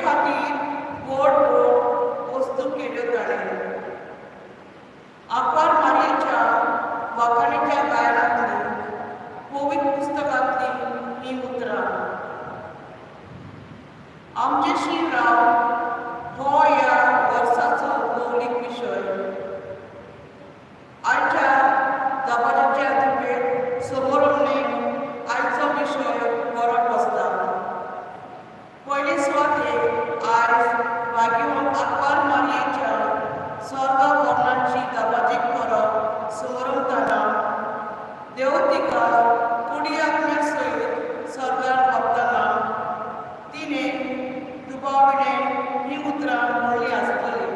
खातीर गोड गोड वस्तू केल्यो ताणें. आंकवार मारयेच्या वाखाणेच्या गायनांतली पवित्र पुस्तकांतली ही उतरां. आमचे शिवराव हो ह्या वर्साचो मौलीक विशय. आयच्या दबाज्याच्या दिपेट समोरवणेक आयचो विशय बरो बसता. पयले सुवातेक आयज वाग्योन आंकवार मारयेच्या स्वर्ग वर्णांची दबाजेक परब समोरवतना देव तिका कुडी आत्म्या सयत स्वर्गार व्हरतना तिणें दुबाविणें ही उतरां म्हणली आसतली.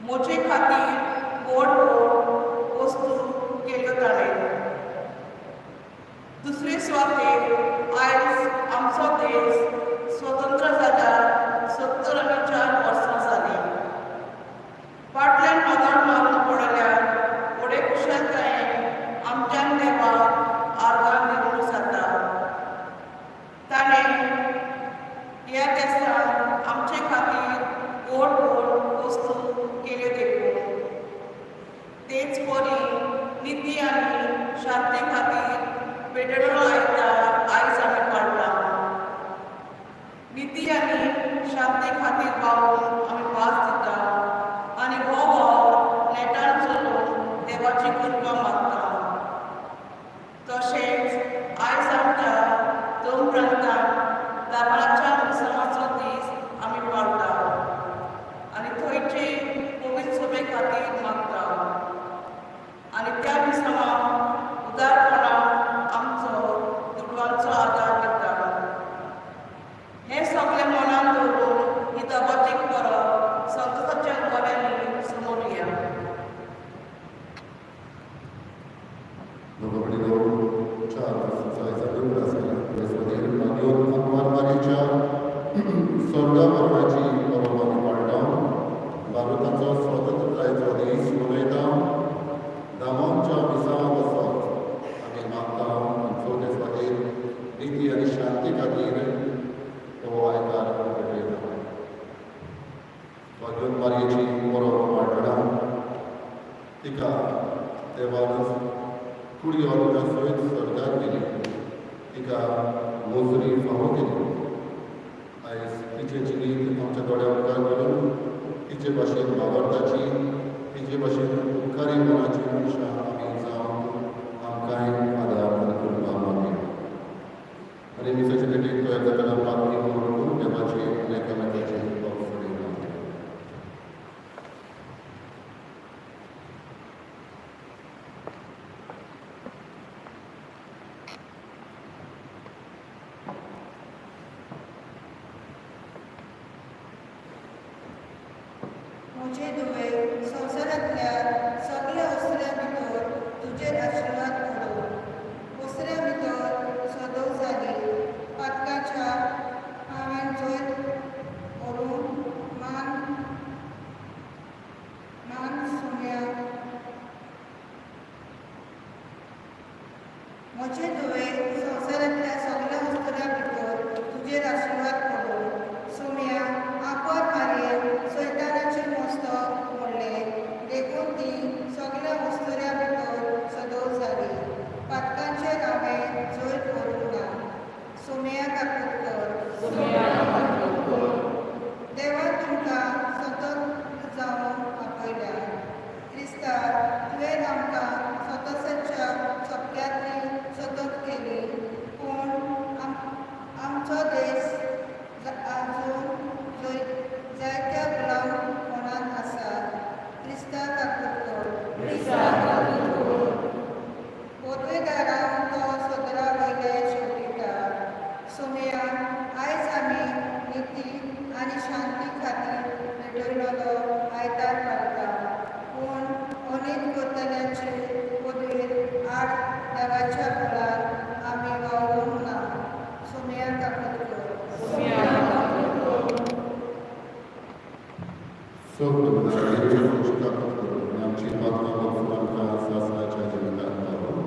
म्हजे खातीर गोड गोड वस्तू केल्यो ताणें. दुसरे सुवातेक आयज आमचो देश स्वतंत्र जाल्यार 70 आनी 4 वर्सां जालीं. फाटल्यान नदर मारून पडल्यार व्हडे कुशलकायेन आमच्यान देवाक आर्गां दिवंक जाता. ताणें ह्या देशांत आमचे खातीर गोड गोड वस्तू केल्यो देखून. तेच परी निती आनी शांती खातीर पेटयलो आयतार आयज आमी पाळटा. निती आनी शांती खातीर पावून आमी वास दिता आनी हो वावर नेटान चलोवन देवाची कृपा मागता. तशेंच आयज आमच्या दोन प्रांतांत दामराच्या उत्सवाचो दीस आमी पाळटा आनी थंयचे पवित्र सभे खातीर मागता. आनी त्या दिसा उदारपणान आमचो दुडवांचो आदार दिता. हें सगळें मनान दवरून ही दबाजीक परब संतोशाच्या बऱ्यांनी समोर या. स्वर्गा वर्णाची परब आमी पाळटा. भारताचो स्वतंत्रतायेचो दीस मनयता. दामोच्या मिसाळ वचत आमी मागता आमचो देश खातीर निती आनी शांती खातीर हो आयतार पेटयता. वाग्योन मारयेची परब पाळटना तिका देवान कुडी आत्म्या सयत स्वर्गाक गेली. तिका मोजरी फावो केली. आयज तिचे जिणेंत आमच्या दोळ्या मुखार घालून तिचे भाशेन वावरताची तिचे भाशेन उपकारी मनाची मनशां आमी जावन आमकांय आदार करपाक मागया. आनी मिसाचे देठेक तयार जाताना पारखी म्हणून देवाचे आनी एकामेकाचे पावस पडयता. म्हजे दुवे संवसारांतल्या सगळ्या वस्त्र्यां भितर तुजेर आशिर्वाद घडोव. वस्त्र्यां भितर सदव जाली पातकाच्या हांवें जैत व्हरून मान सुम्या. म्हजे दुवे संवसारांतल्या सगळ्या वस्त्र्यां भितर तुजेर आशिर्वाद घडोव. सुम्या आंकवार मारयेन सैतानाचे मस्तक मोडले देखून ती सगळ्या वस्तुऱ्या भितर सदव जाली. पातकांचेर हांवें जैत व्हरूंक ना. सुम्या काकुटकर. देवा तुमकां सतत जावन आपयल्या. क्रिस्ता तुवें आमकां स्वतंत्राच्या चपक्यांतली सतत केली. पूण आमचो देश आजून जायत्या गुलाम मनान आसा. क्रिस्ता काकुटकर. पदवेदारांक तो सदरा वयले शेवटिता. सुम्या आयज आमी निती आनी शांती खातीर पेटयलोलो आयतार पाळटा. पूण अनेक करतल्याचे पदवेर आड देवाच्या फळार आमी वावरूंक ना. सुम्या काकुटकर. सगळं आमची पातकां आमकां सासणाच्या जिवितांत पावो.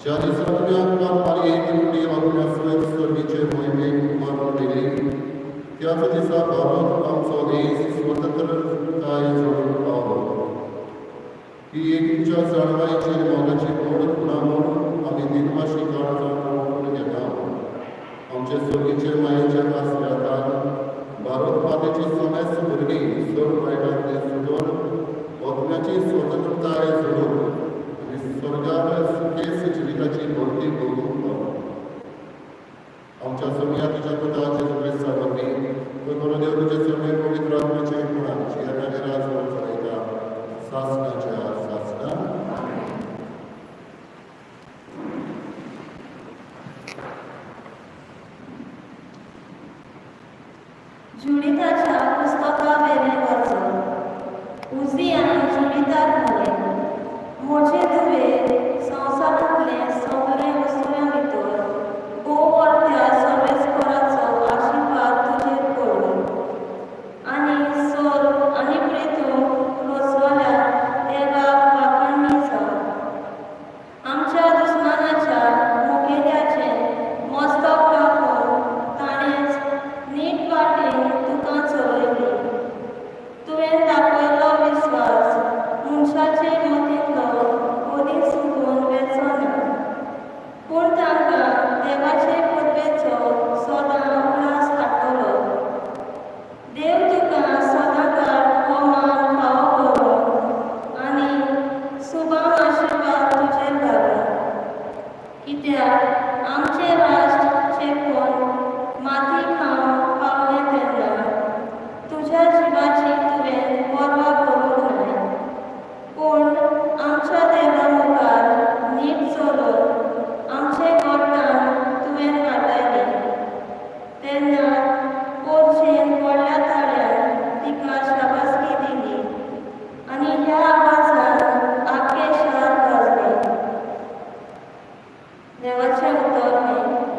ज्या दिसांतल्यान मारयेन कुडी वागण्यासयत सर्वीचे मोहिमेक मारून दिली त्याच दिसा भारत आमचो देश स्वतंत्रताय जोडून पावलो. ही एकच्या चळवळीचे मोगाची मोड खुणा म्हणून आमी दिनवाशी काळजान ओळखून घेता. आमचे सोयीचे मायेचे आसल्यातान भारत मातेची समेस्त भुरगीं सर वायटांतले सुटोवन वखण्याची स्वतंत्रताय जोडून आनी स्वर्गार सुखेस जिविताची भोवती भोगूंक पावलो. आमच्या सोमया तुझ्या पुताचे क्रिस्ता वरवीं तो देव तुझे सोमे पवित्र आत्म्याचे गुणांची आनी राज चलयता सासणाच्या सासणा. जुडिताच्या पुस्तकावेले वाचप. उजियान जुडिताक म्हणलें, म्हजे तुवें संवसारांतले सगळे वस्तुऱ्यां भितर भोववर्त्या सर्वेस्पराचो आशिर्वाद तुजेर पडूं आनी सोर आनी प्रेतूंक रोसवाल्या देवाक वाखाणणी जावं. आमच्या दुस्मानाच्या मुखेल्याचें मस्तक कापून ताणेंच नीट वाटेन तुका चलयली. तुवें दाखयलो विस्वास मनशाचे मतींतलो मदीं सुकून वेचना, पूण तांकां देवाचे पदवेचो सदां उलास हाडटलो. देव तुका सदांकाळ हो मान फावो करूं आनी सुभाम आशिर्वाद तुजेर घालूं. कित्याक आमचे राष्ट्र चेपवन माती खावंक पावलें तेन्ना तुज्या जिवाची तुवें पर्वा करूंक ना, पूण आमच्या देवा मुखार नीट चलून आमचे गोठाण तुवें वाटायलें. तेन्ना पोरशेन व्हडल्या ताळ्यान तिका शाबासकी दिली आनी ह्या आवाजान आख्खें शार गाजलें. देवाचें उतर हें.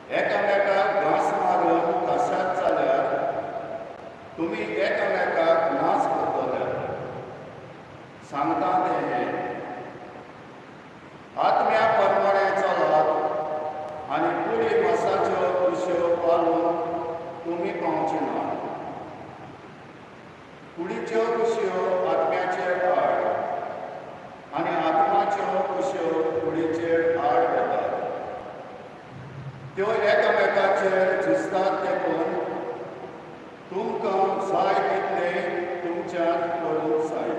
एकामेकाक घास मारून खाशात जाल्यार तुमी एकामेकाक नाश करतले. सांगता तें हें, आत्म्या प्रमाणे चलात आनी कुडी मासाच्यो कुश्यो पालून तुमी पावचे ना. कुडीच्यो कुश्यो आत्म्याचेर आड आनी आत्माच्यो कुश्यो कुडीचेर आड येतात. त्यो एकामेकाचेर झिजतात देखून तुमकां जाय तितलें तुमच्यान करूंक जाय.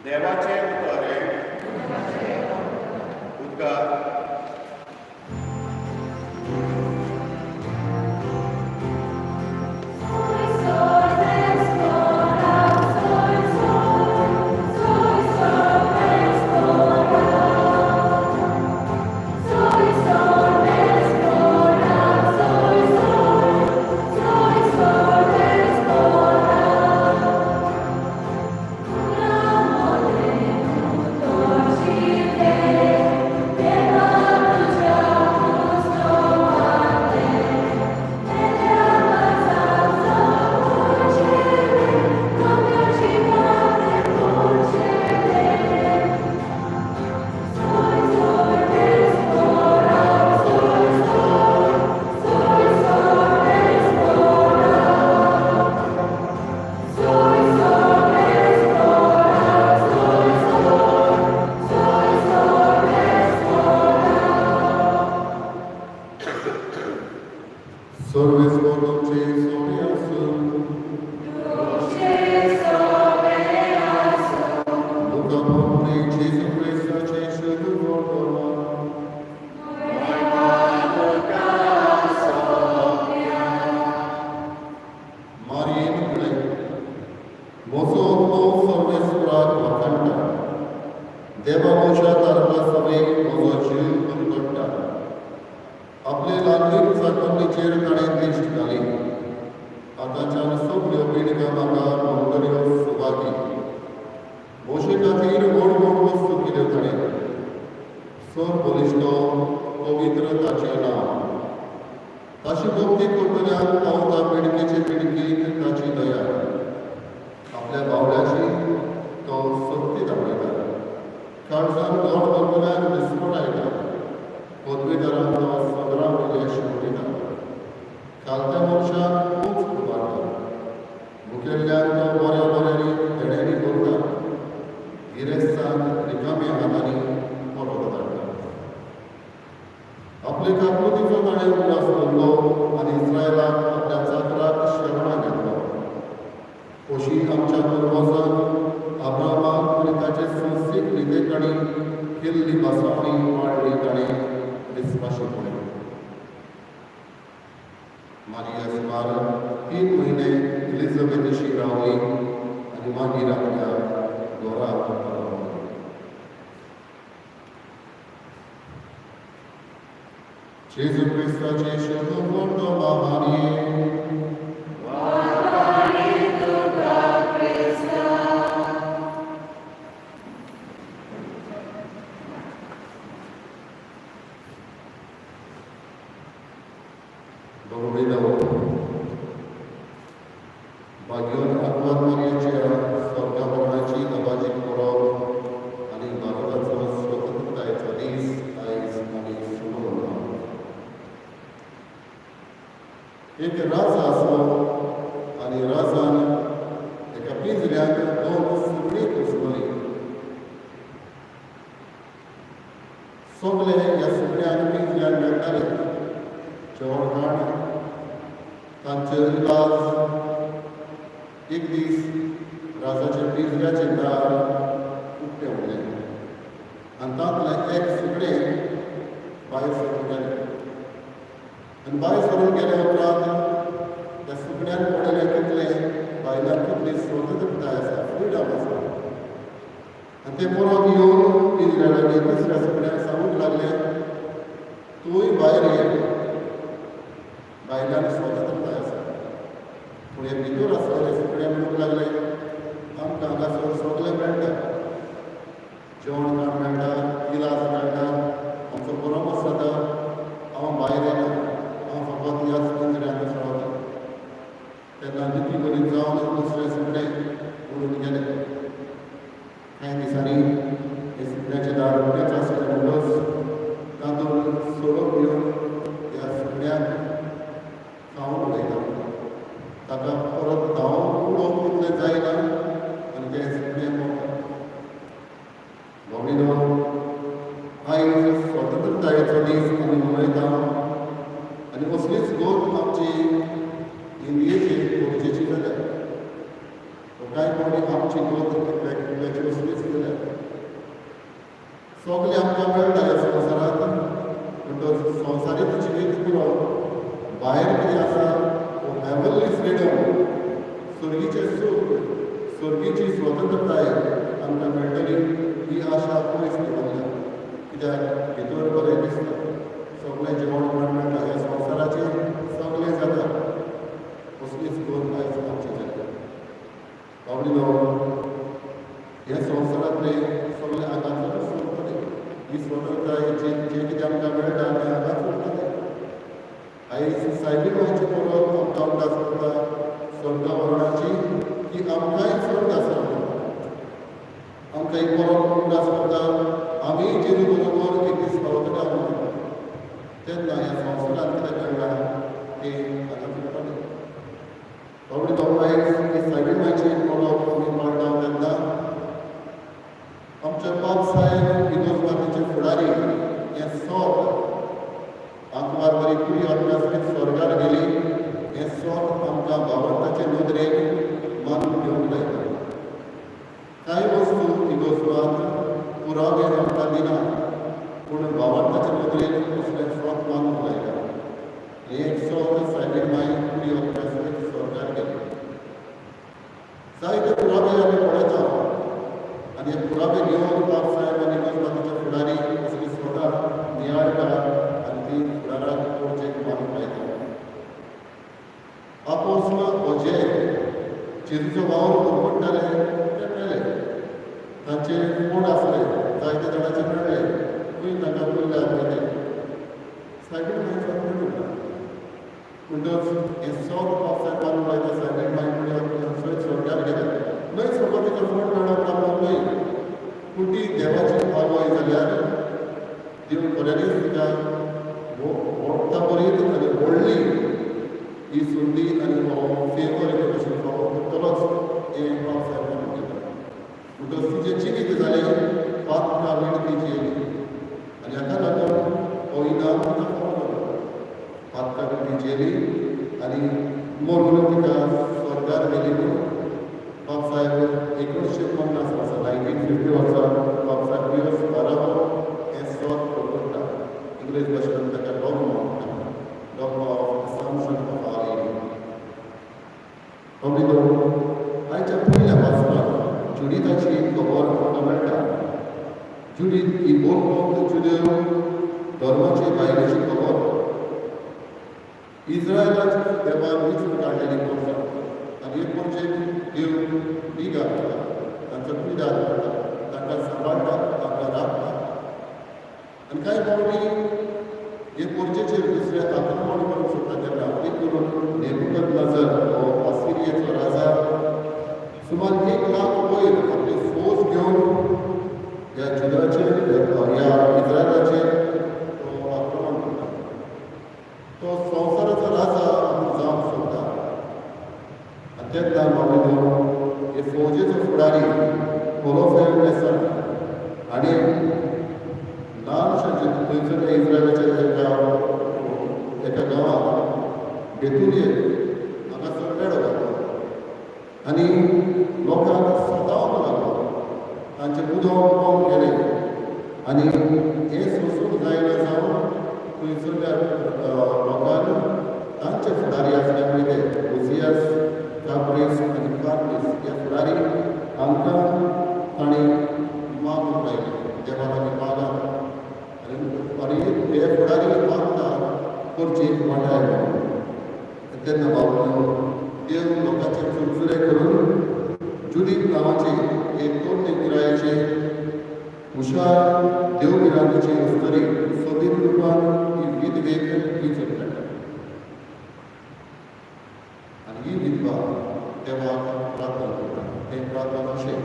देवाचें उतर उद्गार. देवाच्या तारका सभेक म्हजो जीव तुमकडटा. आपले लांबीक चाकोनीचेर ताणें दिश्ट घाली. आतांच्यान सगल्यो पिणग्यो म्हाका भोंवतण्यो सुवाती. मोशे खातीर व्हड व्हड वस्तू केल्यो ताणें. सोर बलिश्टो पवित्र ताचें नांव. ताची भक्ती करतल्यांक पावता पिणकेचे पिणकीत ताची दया. आपल्या बावल्याची तो सक्ती दाखयता. काळजान गोड करतल्यांक दिसपट आयता. पदवीधरांक तो सगळां वयले शिवणीता. कालत्या मनशाक खूब उबारता. मुखेल्ल्यांक तो बऱ्या बऱ्यांनी हेडेंनी करता. गिरेस्तांक रिकाम्या हातांनी परत धाडटा. आपले काकुतीचो ताणें उलास धरलो आनी इस्रायलाक आपल्या चाकराक शरणा घेतलो. अशी आमच्या पुर्वजांक अब्रामाक आनी ताचे संस्थीक रितेकांनी केल्ली बासावणी वाडली ताणें विस्वाशीपणे. मारिया सुमार 3 म्हयने एलिझाबेथीशी रावली आनी मागीर आपल्या घरा पावली. जेजू क्रिस्ताचे शब्द व्हडलो महानी भाग्योन आत्मात मारयाच्या स्वर्गाभरणाची नवाजी करप आनी भारताचो स्वतंत्रतायेचो दीस आयज आमी मनयता. एक राजा आसलो आनी राजान एका पिंजऱ्याक 2 सुकणीं पोसवलीं. सगळे ह्या सुकण्यांक पिंजऱ्याक मेळटाले. जेवण खाण तांचे इलाज. एक दीस राजाच्या पिंजऱ्याचें दार उक्तें उरलें आनी तांतलें एक सुकणें भायर सरून गेलें. आनी भायर सरून गेल्या उपरांत त्या सुकण्यान पळयलें कितलें भायल्यान कितली स्वतंत्रताय आसा, फ्रिडम आसा. आनी तें परत येवन पिंजऱ्या लागीं दुसऱ्या सुकण्याक सांगूंक लागलें, तूंय भायर ये, भायल्यान स्वतंत्रताय आसा. पूण हे भितर आसलेले सुकणे म्हणूंक लागले, आमकां हांगासर सगळें मेळटा. जेवण खाण मेळटा, इलाज मेळटा, सुण्याचे दार उगडेच आसले म्हणटच तातूंत सोडप घेवन ह्या सुण्याक खावन उडयता. ताका परत धांवून उडोवंक तितलें जायना आनी तें सुणें मरता. भोंवडीनो आयज स्वतंत्रतायेचो दीस आमी मनयता आनी असलीच गोत आमची इंडियेची गरजेची जाल्या. कांय कोणी आमची गोत कितल्याची असलीच जाल्या. सगळें आमकां मेळटा ह्या संवसारांत म्हणटच संवसारीक जिवीत पुरो भायर कितें आसा हेवनली फ्रिडम, स्वर्गीचें सूख, स्वर्गीची स्वतंत्रताय आमकां मेळटली ही आशा पयस दवरल्या. कित्याक भितर बरें दिसता, सगळें जेवण मेळटा, ह्या संवसाराचेर सगळें जाता. कसलीच गोत आयज आमची जाल्या. आवडीनो ह्या संवसारांतले सगळे आगाचो सोडटले. ही स्वतंत्रताय जें कितें आमकां मेळटा तें आगाच उरतलें. आयज सायबीण गोंयची परब आमकां उदास करता स्वर्गावरणाची की आमकांय स्वर्ग आसा. आमकां ही परब उदास करता आमी जेजू बरोबर एक दीस पावतले म्हणून. तेन्ना ह्या संवसारांत कितें मेळटा तें आगाच उरतलें. आवडीनो आयज ही सायबीण गोंयची परब आमी पाळटा तेन्ना आमचे बाब साहेब इगोर्ज फुडारी हें सोत आमकां बरी कुडी अभ्यासकीत स्वर्गार गेली. हें सोत आमकां भावार्थाचे नदरेन मानून घेवंक लायता. कांय वस्तू इगोर्जांत पुरावे आमकां दिना पूण भावार्थाचे नदरेन असलें सोत मानूंक लायता. हें सोत सायबीण गोंय कुडी अभ्यासकीत स्वर्गार गेली. जायते पुरावे आमी पळयता आनी हे पुरावे घेवन बाब साहेब आनी इगोर्जांच्या फुडारी असली स्वता नियाळटा आनी ती फुडाराक कोरचेक मानूंक लायता. आपोसल होजे जेजूचो वावर परवडटाले ते मेळ्ळे. तांचे कोण आसले जायते जाणांचे मेळ्ळे खंय तांकां पयले आपयले. सायबीण गोंयचो मेळटा म्हणटच हें सोत बाब साहेब मानूंक लायता. सायबीण गोंय थंय स्वर्गार गेले. न्हय सोबत तिका फळ मेळप ना न्हय पूण ती देवाची आवय जाल्यार देव बऱ्यानीच तिका व्हडटा बरीत आनी व्हडली ही संदी आनी हो फेवर हेजे भशेन फावो करतलोच हें बाब साहेब मानून घेता. म्हणटच तिचें जिवीत जालें 5 वेळ ती जियेली आनी हाका लागून हो इनाम तिका फावो जालो. 5 वेळ ती जियेली आनी मरून तिका स्वर्गार गेली म्हणून बाब साहेब 1950 वर्सा 1950 वर्सा बाब साहेब दिवस 12 हें सोत करता. इंग्लीश भाशेंत ताका डॉग्मा म्हणटा. Dogma of assumption of our age. आवडीनो आयच्या पयल्या वाचनात जुडिताची खबर आमकां मेळटा. जुडीत ही बोलपंथ जुदेव धर्माची बायलेची खबर. इस्रायलाच्या देवान विचून काडलेली खबर आनी एक म्हणजे देव बिगा करता, तांचो पिडार करता, तांकां सांबाळटा, तांकां राखता. आनी कांय फावटी हे पोरचेचेर दुसरे आक्रमण करूंक सोदता तेन्ना एक करून नेबुकदनेझर हो असिरियेचो राजा सुमार 1 लाख वयर आपली फौज घेवन ह्या जुदाचेर ह्या इस्रायलाचेर तो आक्रमण करता. तो संवसाराचो राजा जावंक सोदता. आनी तेन्ना मागीर हे फौजेचो फुडारी होलोफेनेसर हाणें ल्हानशे थंयसर इस्रायलाच्या एका गांवांत बेतुलिये हांगासर मेळो घातलो आनी लोकांक सतावंक लागलो. तांचे उदक बंद केलें आनी हें सोंसूंक जायना जावन थंयसरल्या लोकांक तांचे फुडारी आसले पळय ते ओजियास, काब्रीस आनी कार्मीस ह्या फुडारी हांकां ताणें मागूंक लायलें. देवाक आमी मागात आनी हे फुडारी मागता करचेक वाटाय म्हणून. तेन्ना बाबू देव लोकांचे चुरचुरे करून जुडीत नांवाचे एक तोंडे पिरायेचे हुशार देवगिरांची अस्तरी सोबीत रूपान ही विधवेक विचून काडटा. आनी ही विधवा देवाक प्रार्थना करता. तें प्रार्थना अशें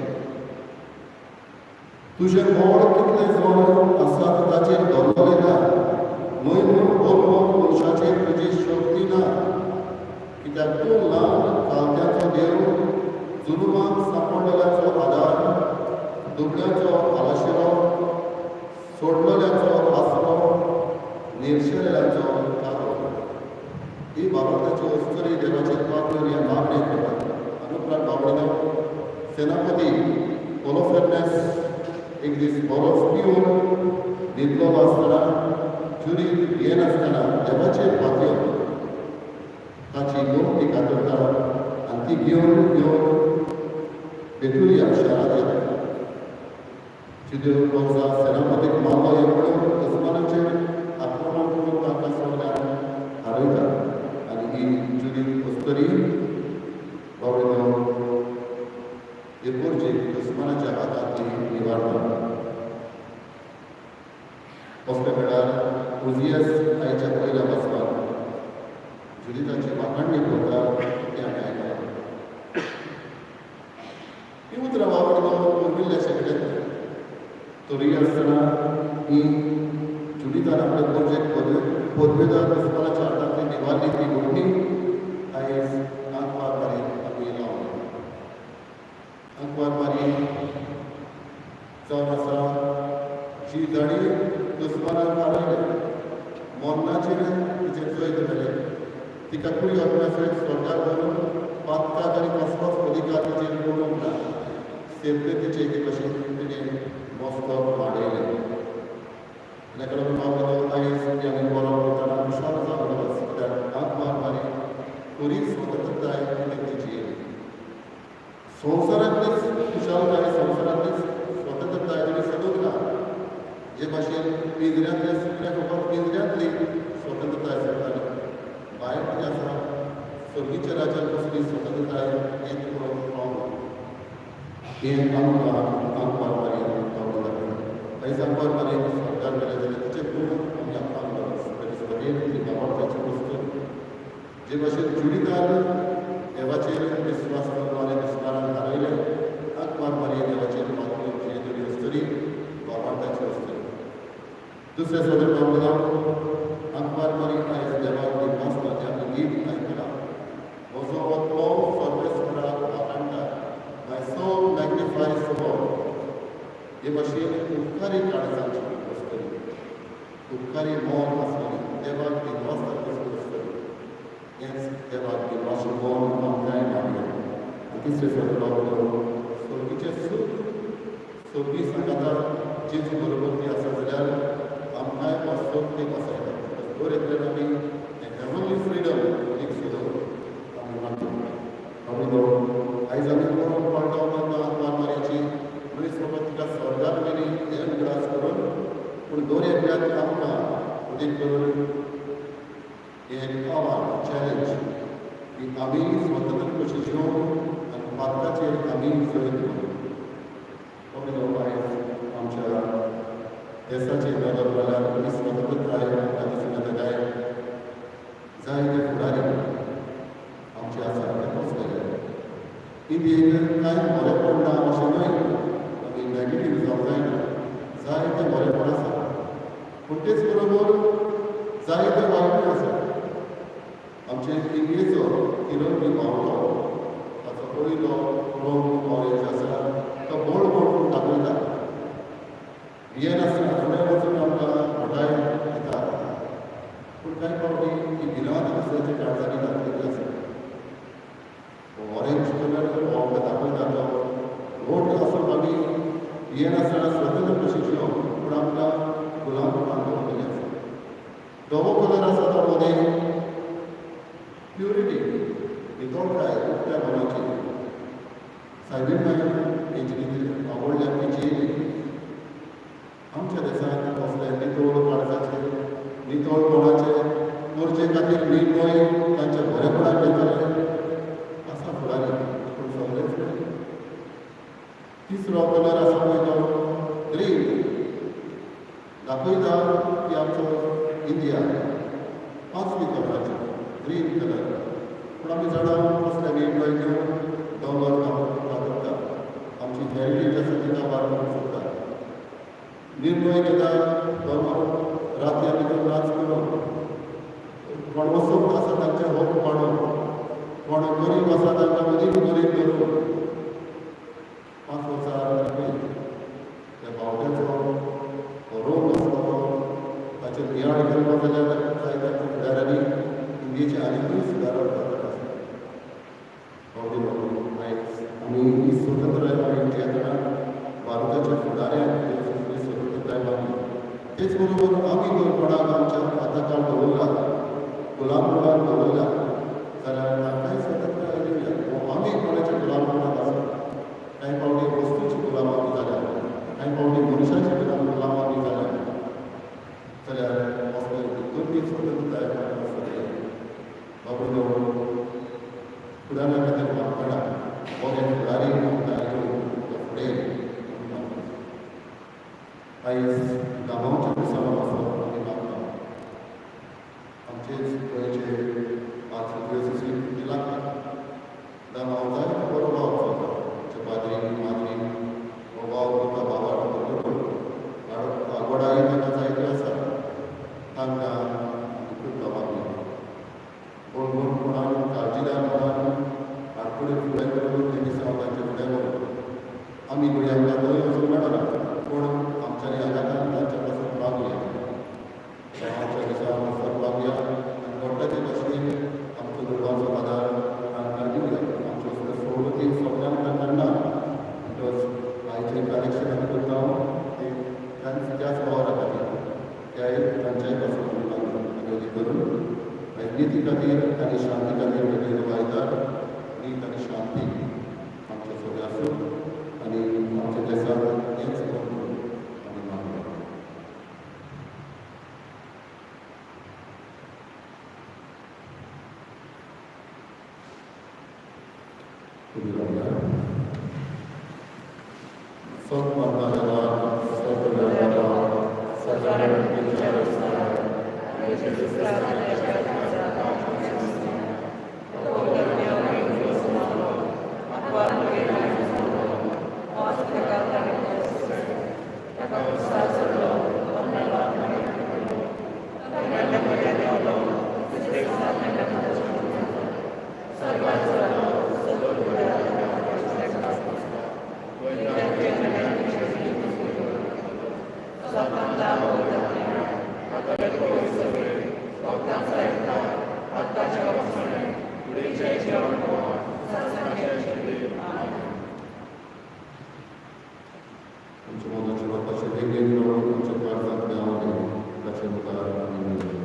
तुझे मोड कितले जण आसात ताचेर दवरले ना न्हय म्हूण बोलवून मनशाचेर तुजी शक्ती ना कित्याक तूं ल्हान कालत्याचो देव जुलुमाक सांपडलेल्याचो आदार दुबळ्याचो आलाशिरो सोडलेल्याचो आसरो निर्शेलेल्याचो कालो ही बाबताची अस्तरी देवाचेर पातळी ह्या मागणे करतात अनुप्राण बाबडीनो सेनापती पोलोफेर्नेस एक दीस बरोच पिवन न्हिदलो आसतना चुरी येनासतना देवाचेर पातयो ताची घेवन ती कातरता आनी ती घेवन बेतुलिया शारांत येता चिद्र रोजा सेनापतीक मारलो हें पळोवन दुस्मानाचेर आक्रमण करून ताका सगळ्यांक हारयता आनी ही चुरी अस्तरी बाबडीनो एकोरची दुस्मानाच्या हातांतली निवारता असल्या वेळार उजियस आयच्या पयल्या वचपाक जुलिताची वाखाणणी करता तें आमी आयकलां ही उतरां बाबडीनो उर्विल्ल्या कडेन तरी आसतना ही जुलितान आपले गोरजेक पदवेदार दुस्मानाच्या हातांतली निवारली ती घडणी आयज आंकवार मारीत आमी लावली आंकवार मारी जावन आसा जी जाणी दुस्मानाक मारयले मोन्नाचेर तिचें जैत घालें तिका कुडी अभ्यासाक स्वर्गार व्हरून पातकाक आनी कसलोच अधिकार तिचेर पडूंक ना सेर्ते तिचे एके भशेन तिणें मस्तक वाडयलें ताका लागून बाबडीनो आयज आमी बरो करतना खुशाल जावन कित्याक आंकवार मारी खरी स्वतंत्रताय तिची येयली संवसारांतलीच खुशालकाय संवसारांतलीच स्वतंत्रताय तिणी सोदूंक ना जे भाशेन पिंजऱ्यांतले सुकल्या फकत पिंजऱ्यांतली स्वतंत्रताय सोदताली भायर कितें आसा सर्गीच्या राज्यात कसली स्वतंत्रताय हें पळोवंक पावना हें आमकां आंकवार मारी पावलें दाखयता आयज आंकवार मारी सरकार केलें जाल्यार तिचे खूब आमी आंकवार ती बाबाची वस्तू जे भाशेन जुडितान देवाचेर विस्वास करून आनी दुस्मानाक हारयलें आंकवार मारी देवाचेर पातळी जी तरी अस्तरी बाबाची अस्तरी दुसऱ्या सोदर बाबडीनो आंकवार मारी आयज देवाक दिवनासता तें आमी गीत आयकलां म्हजो आत्मो सर्वेस्पराक वाखाणटा माय सोल मॅग्निफायज द लॉर्ड हे भाशेन उपकारी काळजाची अस्तरी उपकारी मोल आसतली देवाक दिवनासता कसली अस्तरी हेंच देवाक दिवनाचें मोल आमकांय मागया तिसरे सोदर बाबडीनो सर्गीचें सूख सर्गी सांगाता जेजू बरोबर ती आसा जाल्यार आमकांय वास्तव ती आसायता बरे तरेन आमी हेवनली फ्रिडम एक सोदून आमी मागता बाबडीनो आयज आमी पळोवंक पावता आंकवार मारयेची मनीस बाबा तिका स्वर्गार गेली हें ग्रास करून पूण दोन एकल्याक आमकां उदीक करून हें आव्हान चॅलेंज की आमी स्वतंत्र कशें जिवूंक आनी पातकाचेर आमी जैत करूं बाबडीनो आयज आमच्या देशाचे नदर जाल्यार ही स्वतंत्रताय आमकां दिसून येता काय जायते फुडारी आमचे आसा ते पोसलेले इंडियेक कांय बरेपण ना अशें न्हय आमी नॅगेटीव जावंक जायना जायते बरेपण आसा पूण तेच बरोबर जायते वायटूय आसा आमचे इंडियेचो तिरंगी बावटो ताचो पयलो रंग ऑरेंज आसा तो बोड करून दाखयता भियेन आसतना फुडें वचून आमकां घोटाय दिता पूण कांय फावटी ही भिरांत दुसऱ्याच्या काळजांनी दाखयल्ली आसा ऑरेंज कलर हो आमकां दाखयता तो रोड आसून आमी भियेन आसतना स्वतंत्र कशें जिवप पूण आमकां गुलामपणान दवरलेलें आसा धवो कलर आसा तो मदें प्युरिटी नितळकाय उक्त्या मनाची सायबीण नायक हेंची आवडल्या तेची आमच्या देशांत कसले नितळ काळजाचे नितळ मनाचे गरजे खातीर निर्णय तांच्या बरेपणाक घेताले आसा फुडारी पूण सगळेच न्हय तिसरो कलर आसा पळय तो ग्रीन दाखयता की आमचो इंडिया पांचवी कलराचो ग्रीन कलर पूण आमी जाणा कसले निर्णय घेवन डॉलर वापरता आमची हेरिटेज आसा तिका वाडोवंक सोदता निर्णय घेता राती भितर नाच करून कोण वसप आसा तांचे होप काडून कोण गरीब आसा तांकां मदीं गरीब धरून 5 वर्सां त्या बावट्याचो रोग आसलो ताचेर नियाळ केलो जाल्यार जायत्या फुडाऱ्यांनी इंडियेचें आनीकूय सुदारप जाता बावटी आयज आमी ही स्वतंत्र मेळची येतना भारताच्या फुडाऱ्यांक स्वतंत्रताय मागली तेच बरोबर आमी जर कोणाक आमच्या हाताकाळ दवरला गुलामपणान दवरला जाल्यार तांकांय स्वतंत्रताय दिवया आमी कोणाच्या गुलामपणाक आसा कांय फावटी वस्तूची गुलामी जाल्या कांय फावटी मनशाची गुलामी जाल्यार असले दोनूय स्वतंत्रताय बाबूलो फुडाऱ्या खातीर मागणा मोगे फुडारी फुडें आयज गांवांच्या दिसांनी वचप आमी मागता आमचेच गोंयचे आर्चडिओसीस इलाका गांवांत जायतो बरो भाव आमचे पाद्री माद्री हो भाव तुका भावार्थ आगोडाय ताका जायत्यो आसा तांकां खूब मागणी कोण कोण कोणाक काळजीदार म्हणून आरकुडे फुडें करून ते दिसा तांचे फुडें व्हरून आमी गोंयांत थंय वचूंक मेळना पूण आमच्या यागांत तांच्या पासून मागुया आमच्या दिसा वचून मागुया आनी घडटा ते भशेन आमचो दुर्गाचो आदार तांकां दिवया आमच्यो सवलती सगळ्यांक तांकां ना बिकॉज आयचे कलेक्शन आमी करता ते त्याच वावरा खातीर त्याय तांच्याय पासून आमी करून नीती खातीर आनी शांती खातीर वेगळे वायतात नीत आनी शांती आमचे सगळे आसूं आनी आमच्या देशांत हेंच करून आमी मागता सत मारणाऱ्या आमच्या मनाचे बापाचे वेगवेगळे रावून आमच्या प्रार्थना गांवांनी ताचे मुखार आमी मेळया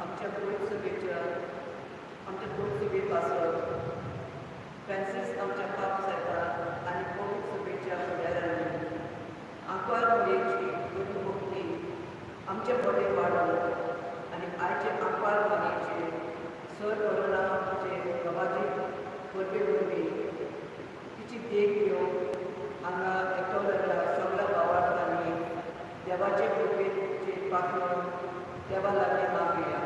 आमच्या गोंय सभेच्या आमच्या गोंय सभे पासत फ्रांसीस आमच्या पाप साहेबान आनी गोंय सभेच्या फुडाऱ्यांनी आंकवार मुलेची गुरुभक्ती आमचे बरे वाडोवन आनी आयचे आंकवार मुलेचे सर कोरोनाचे गवाजी परबे वरवीं तिची देख घेवन हांगा एकवलेल्या सगळ्या भावार्थांनी देवाचे कृपेचे पाखण देवा लागीं मागुया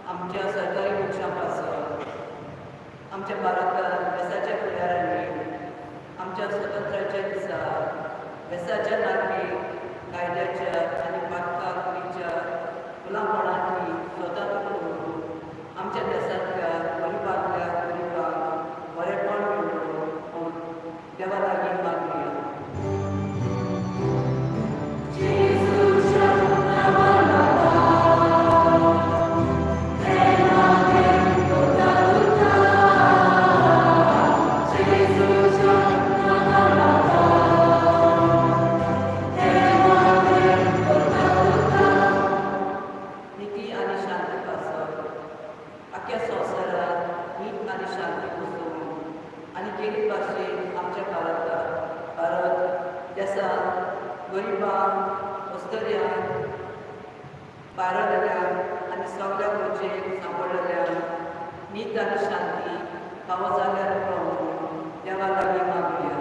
आमच्या सरकारी पक्षां पासत आमच्या भारतांत देशाच्या फुडाऱ्यांनी आमच्या स्वतंत्राच्या दिसा देशाच्या नागरीक कायद्याच्या आनी मागता कुडीच्या गुलामपणांनी स्वतंत्र करून आमच्या देशांतल्या गरिबांतल्या गरिबांक बरेपण मेळ्ळो देवा लागीं मागुया Amen. बायरलेल्यांक आनी सगळ्या गोंयचेक सांपडलेल्यांक न्हीद आनी शांती फावो जाल्यार म्हणून देवा लागीं मागुया.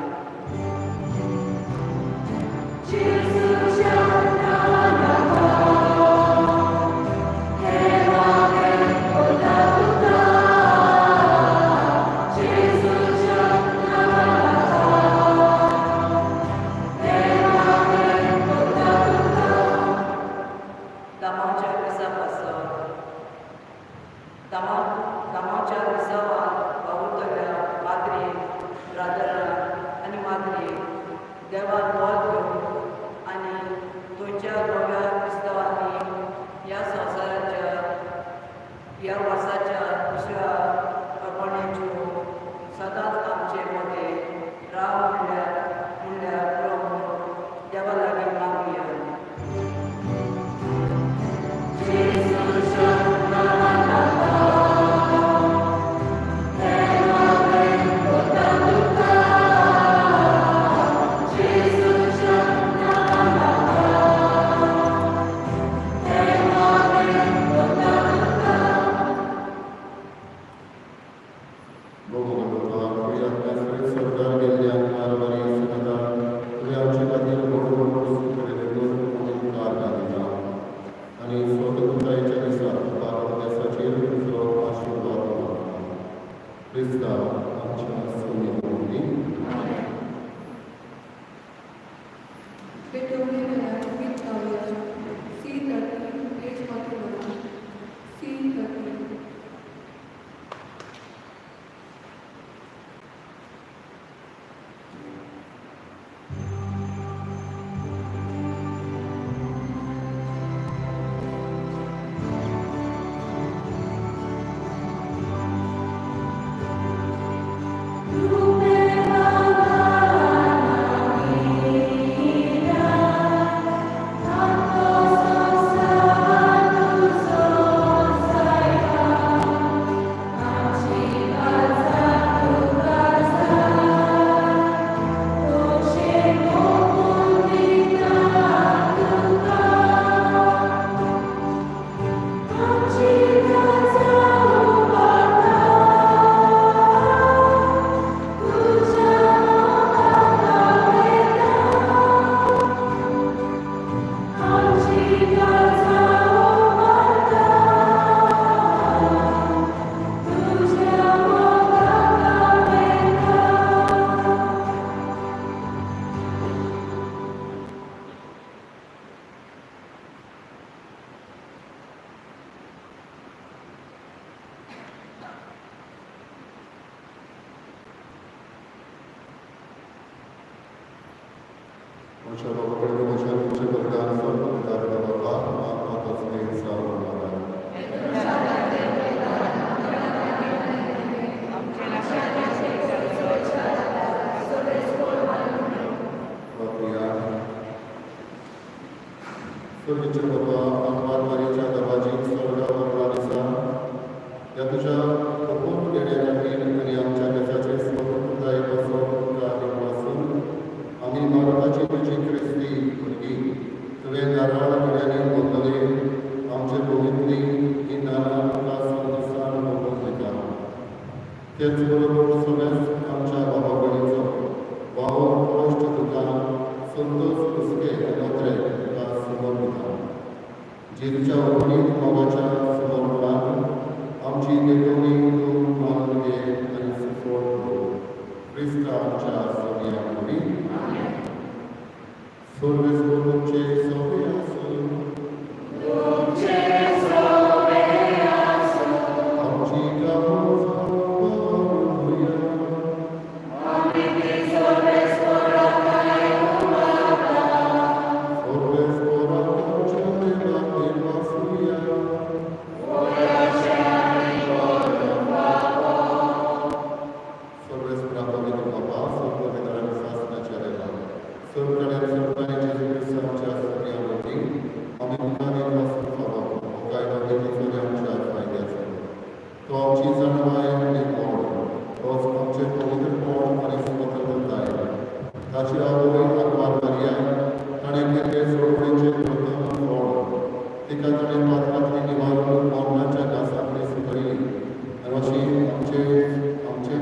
दामाच्या दिसा पासत दामाच्या दिसावान बाबुतल्या माद्री ब्रादरां आनी माद्री देवान बोल घेवन आनी गोंयच्या नव्या क्रिस्तांवांनी ह्या संवसाराच्या ह्या वर्साच्या दुसऱ्या अर्पणेच्यो सदांच आमचे मदें राव म्हणल्यार प्रभू देवा लागीं मागुया. Sorry, आमचे पात्रांतली निवारण मौनाच्या घासांतली सुकळी आनी अशी आमचे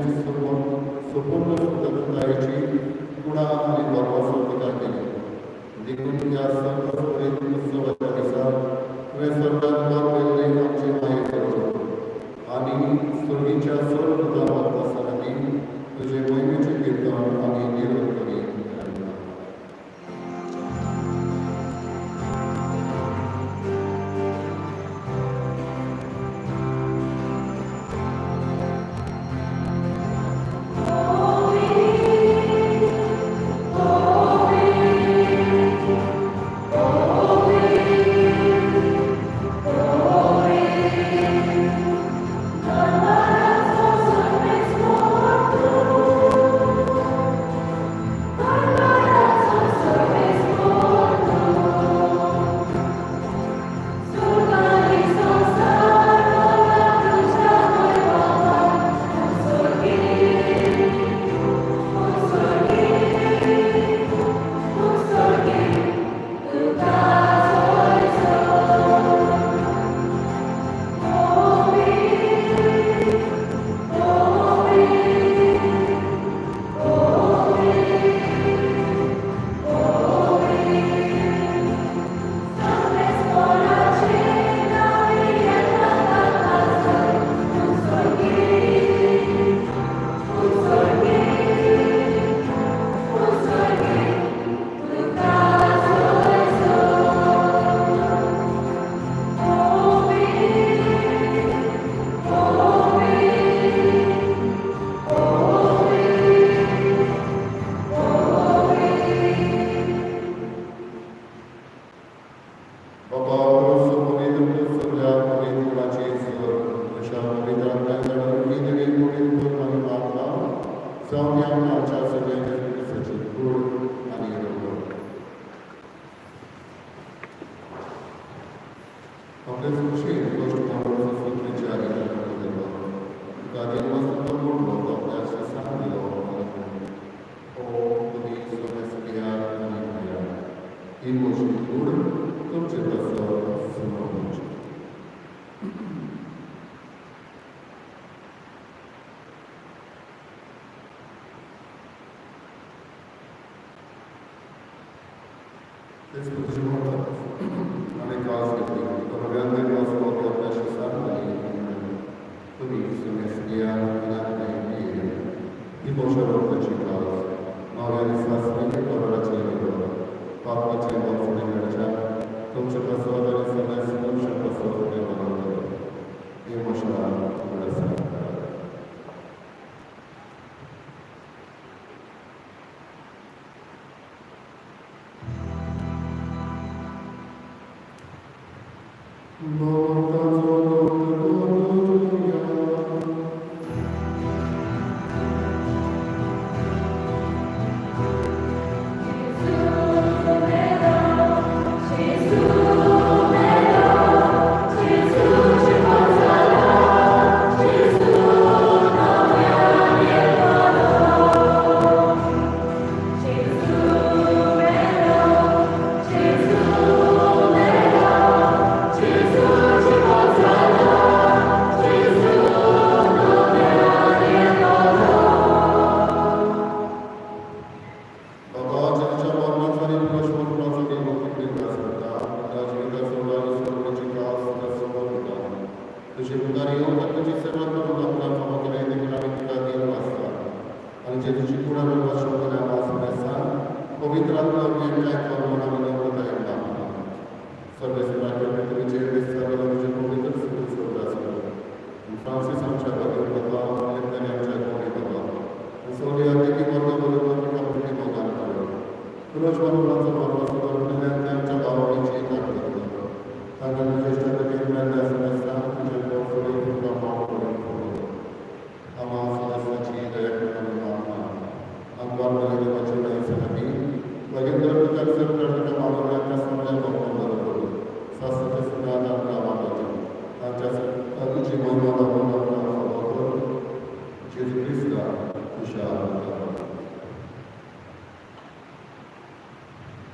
संपूर्ण स्वतंत्रतायेची कुणा आनी गर्व सुटिका केली देखून ह्या सर्व उत्सवाच्या दिसा तुवें स्वर्गांत वर वेल्ले आमचे माये करो आनी सुर्गीच्या सर्व दुतांक आसतना तुजे महिमेचे कीर्तन आमी निर्वळ करी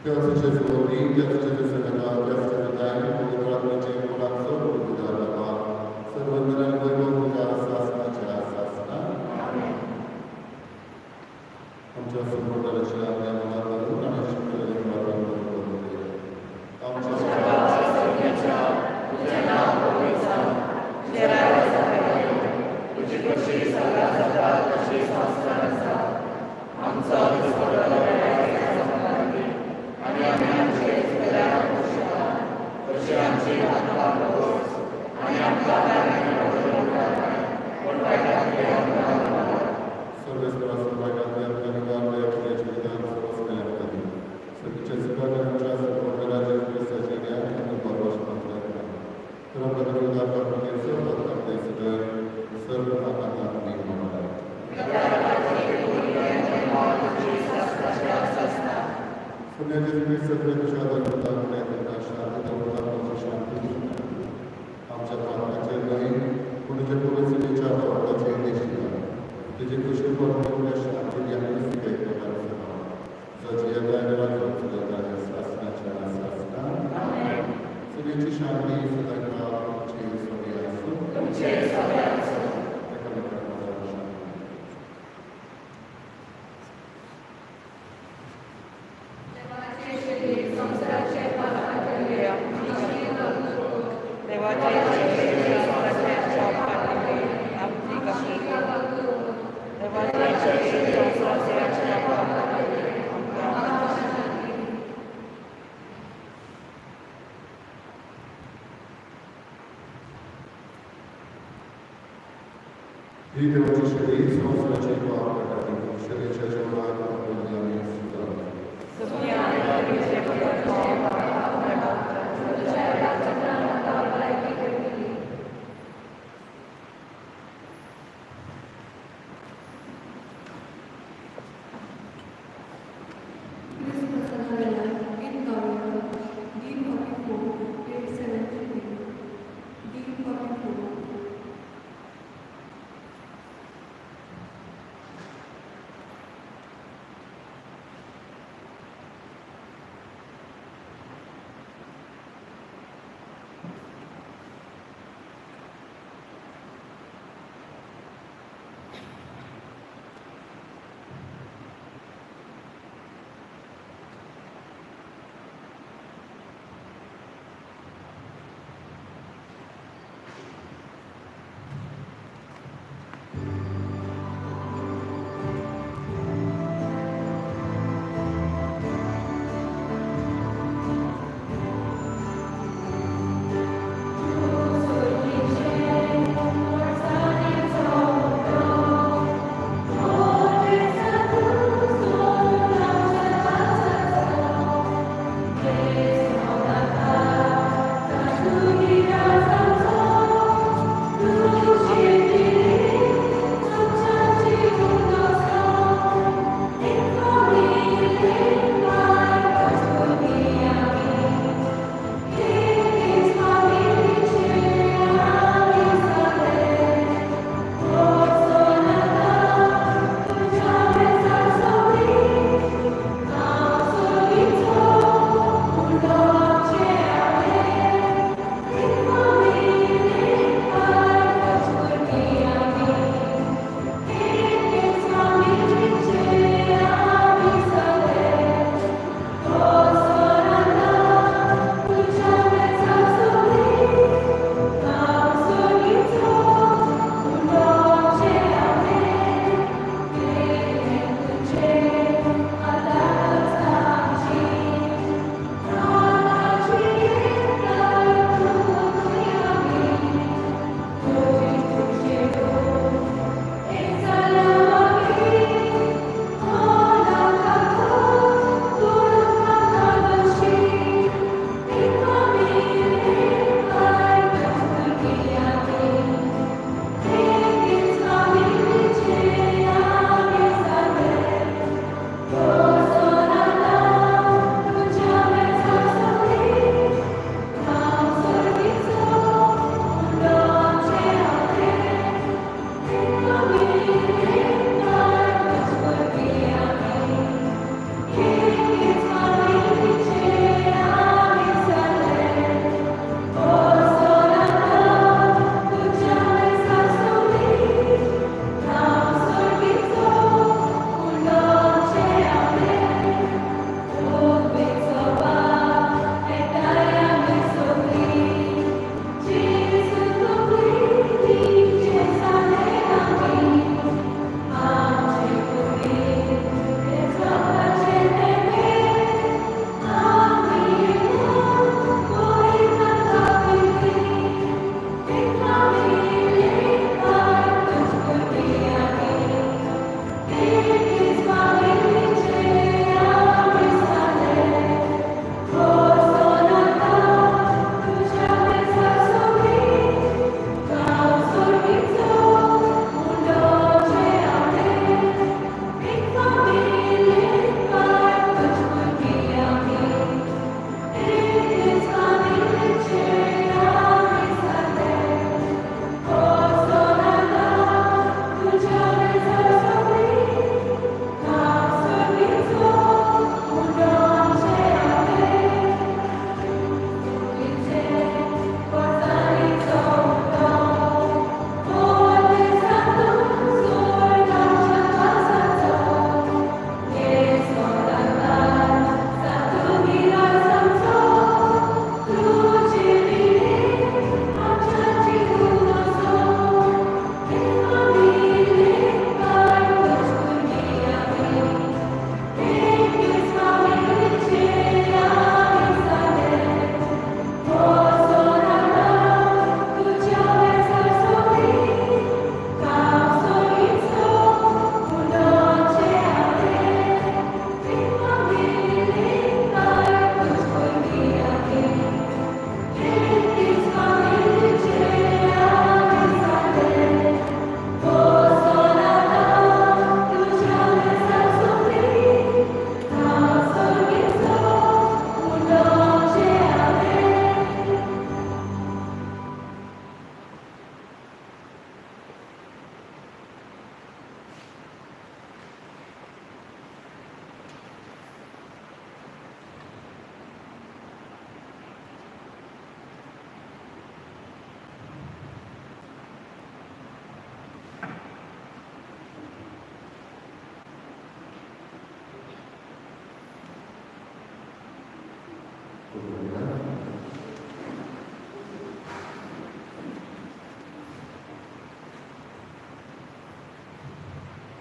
Piace Gesù, ringrazio Gesù, Piace Gesù, dai, पुण्याचे स्पीड सगळे तुझ्या धर्मता त्यांना शांती दौलताची शांती आमच्या प्रांताचे नाही पुण्याच्या परिस्थितीच्या भारताचे देशाला तुझे खुशी परमेश्वर शांती आणि काही प्रकारचा सजीयता शासनाच्या शासना सगळ्याची शांती सदैवाची सगळ्या असो ही देवाची शरीर संसाराची पाप शरीराच्या जीवनात आपल्याला सुद्धा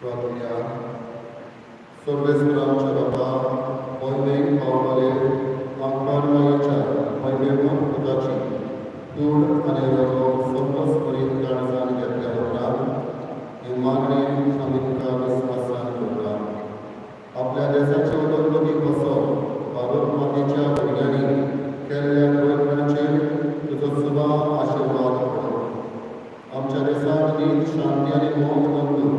प्रार्थना सर्वेश्वरांच्या बाबा मोहिमेक पावले आंकार मायेच्या मोहिमेमून पुताची दूड आनी रगो समज करीत काळजान घेतल्या उपरांत ही मागणी आमी तुका विस्वासान करता. आपल्या देशाचे उदरगती कसो भारत मातेच्या भुरग्यांनी केल्ल्या प्रयत्नांचेर तुजो सुदा आशिर्वाद पडो. आमच्या देशांत नीत शांती आनी मोग बंदूर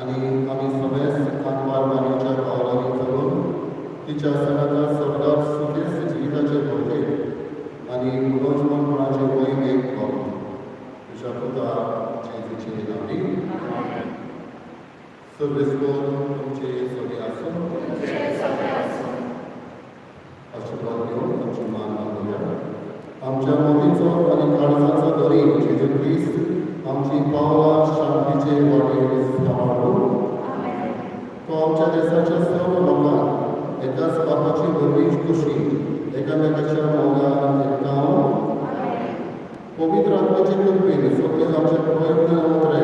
आनी आमी सगळेच आंतवारवाणीच्या पावलांनी चलून तिच्या सणाच्या सगळ्यात सुखेस्त जिविताचे भोवतेक आनी मनोजमनपणाचे मोहिमेक पावलो. तुज्या पुता जेजूचे नांवी सर्वेस्कोर तुमचे सगळे आसूं आशिर्वाद घेवन आमची मान बांदुया. आमच्या मोदीचो आनी काळजाचो दरी जेजू क्रिस्त आमची पावलां शांतीचे वाटेर सांबाळूं. तो आमच्या देशाच्या सर्व लोकांक एकाच बापाची बरी खुशी एकामेकाच्या मोगान एकठांव पवित्र आत्म्याचे कृपेन सगळे आमचे प्रयत्न उतरे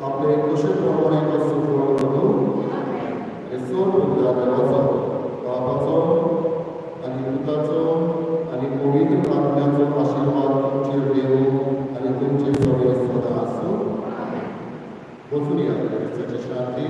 आपले कशे प्रमाणे कसो फळ करूं आनी सोड उरला देवाचो बापाचो आनी पुताचो आनी पवित्र आत्म्याचो आशिर्वाद तुमचेर देवूं आनी तुमचे सगळे सदां आसूं. वचून या क्रिस्ताची शांती